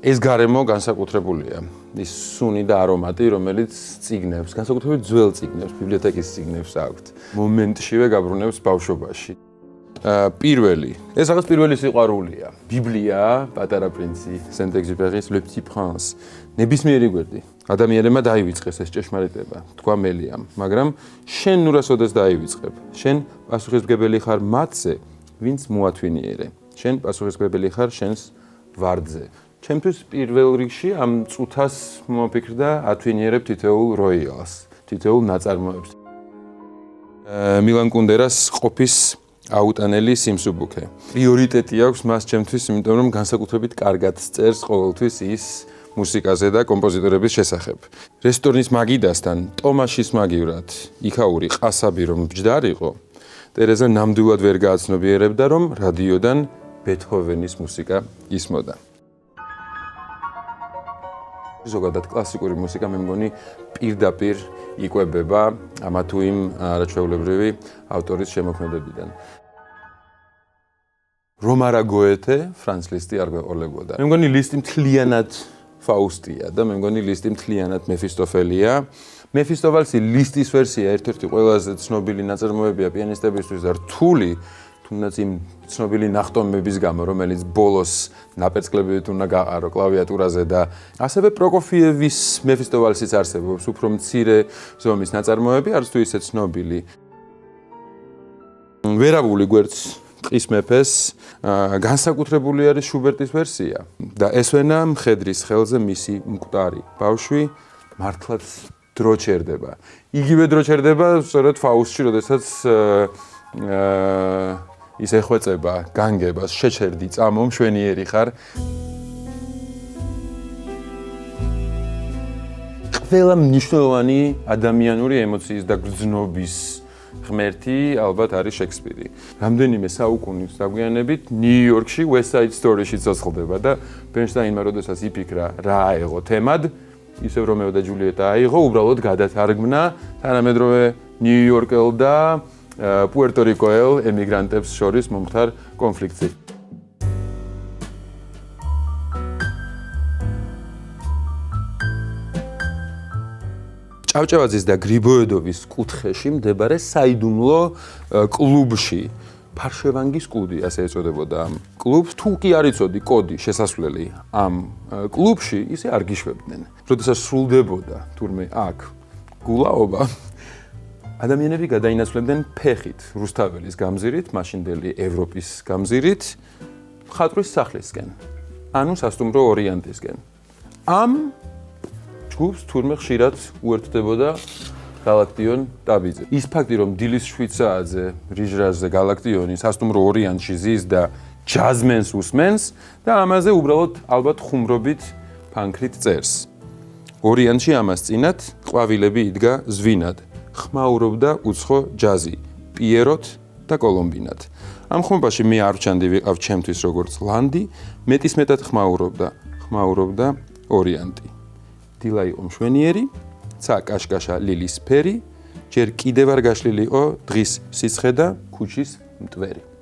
ეს გარემო განსაკუთრებულია. ის სუნი და არომატი, რომელიც წიგნებს, განსაკუთრებით ძველ წიგნებს, ბიბლიოთეკის წიგნებს აქვთ. მომენტშივე გაბრუნებს ბავშვობაში. პირველი, ეს რაღაც პირველი სიყვარულია. ბიბლია, პატარა პრინცი, სენტ-ეგზიუპერის Le Petit Prince. ნებისმიერი გვერდი. ადამიანებმა დაივიწყეს ეს ჭეშმარიტება, თქვა მელიამ, მაგრამ შენ ნურასოდეს დაივიწყებ. შენ პასუხისმგებელი ხარ მათზე, ვინც მოათვინიერე. შენ პასუხისმგებელი ხარ შენს ვარდზე. ჩემთვის პირველ რიგში ამ წუთას მომფიქრდა ათვინიერებ თითოეულ როიალს, თითოეულ ნაწარმოებს. მილან კუნდერას ყოფის აუტანელი სიმსუბუქე. პრიორიტეტი აქვს მას ჩემთვის, იმიტომ რომ განსაკუთრებით კარგად წერს ყოველთვის ის მუსიკაზე და კომპოზიტორების შესახებ. რესტორნის მაგიდასთან, ტომაშის მაგივრად, იქაური ყასაბი რომ ბჯდარიყო, ტერეზა ნამდვილად ვერ გააცნობიერებდა, რომ რადიოდან ბეთჰოვენის მუსიკა ისმოდა. ზოგადად კლასიკური მუსიკა მე მგონი პირდაპირ იკვებება ამა თუ იმ არაჩვეულებრივი ავტორის შემოქმედებიდან. რომ არა გოეთე, ფრანც ლისტი არ გვეყოლებოდა. მე მგონი ლისტი მთლიანად ფაუსტია და მე მგონი ლისტი მთლიანად მეფისტოფელია. მეფისტოფელსი ლისტის ვერსია ერთ-ერთი ყველაზე ცნობილი ნაწარმოებია პიანისტებისთვის და რთული, თუნდაც იმ ცნობილი ნახტომების გამო, რომელიც ბოლოს ნაპერწკლებით უნდა გაყარო კლავიატურაზე და ასევე პროკოფიევის მეფისტოფელსიც არსებობს, უფრო მცირე ზომის ნაწარმოები, არც თუ ისე ცნობილი. ვერავული გვერდს ტყის მეფეს განსაკუთრებული არის შუბერტის ვერსია და ესვენა მხედრის ხელზე მისი მკვდარი ბავშვი მართლაც დრო ჩერდება. იგივე დრო ჩერდება სწორედ ფაუსტში, როდესაც ის ეხვეწება განგებას, შეჩერდი, წამო, მშვენიერი ხარ. ყველა მნიშვნელოვანი ადამიანური ემოციის და გრძნობის ღმერთი ალბათ არის შექსპირი. რამდენიმე საუკუნის დაგვიანებით ნიუ-იორკში West Side Story-ში ცოცხლდება და ბენშტაინმა როდესაც იფიქრა რა აიღო თემად, ისევ რომეო და ჯულიეტა აიღო, უბრალოდ გადათარგმნა თანამედროვე ნიუ-იორკელ და პუერტო-რიკოელ ემიგრანტებს შორის მომხდარ კონფლიქტზე. ჭავჭავაძის და გრიბოედოვის კუთხეში მდებარე საიდუმლო კლუბში ფარშევანგის კუდი, ასე ეწოდებოდა ამ კლუბს. თუ კი არ იცოდი კოდი, შესასვლელი ამ კლუბში, ისე არ გიშვებდნენ. როდესაც სრულდებოდა თურმე აქ გულაობა, ადამიანები გადაინაცვლებდნენ ფეხით, რუსთაველის გამზირით, მაშინდელი ევროპის გამზირით, მხატვრის სახლისკენ, ანუ სასტუმრო ორიანტისკენ. ამ ჯგუფს თურმე ხშირად უერთდებოდა გალაქტიონ ტაბიძე. ის ფაქტი, რომ დილის 7 საათზე რიჟრაზე გალაქტიონი სასტუმრო ორიანტში ზის და ჯაზმენს უსმენს და ამაზე უბრალოდ ალბათ ხუმრობით ფანქრით წერს. ორიანტში ამას წინათ ყვავილები იდგა ზვინად. ხმაურობდა უცხო ჯაზი, პიეროთ და კოლომბინად. ამ ხმობაში მე არ ვჩანდი ვიყავ ჩემთვის როგორც ლანდი, მეტისმეტად ხმაურობდა ორიანტი. დილა იყო მშვენიერი, ცა კაშკაშა ლილის ფერი, ჯერ კიდევ არ გაშლილი იყო დღის სიცხე და ქუჩის მტვერი.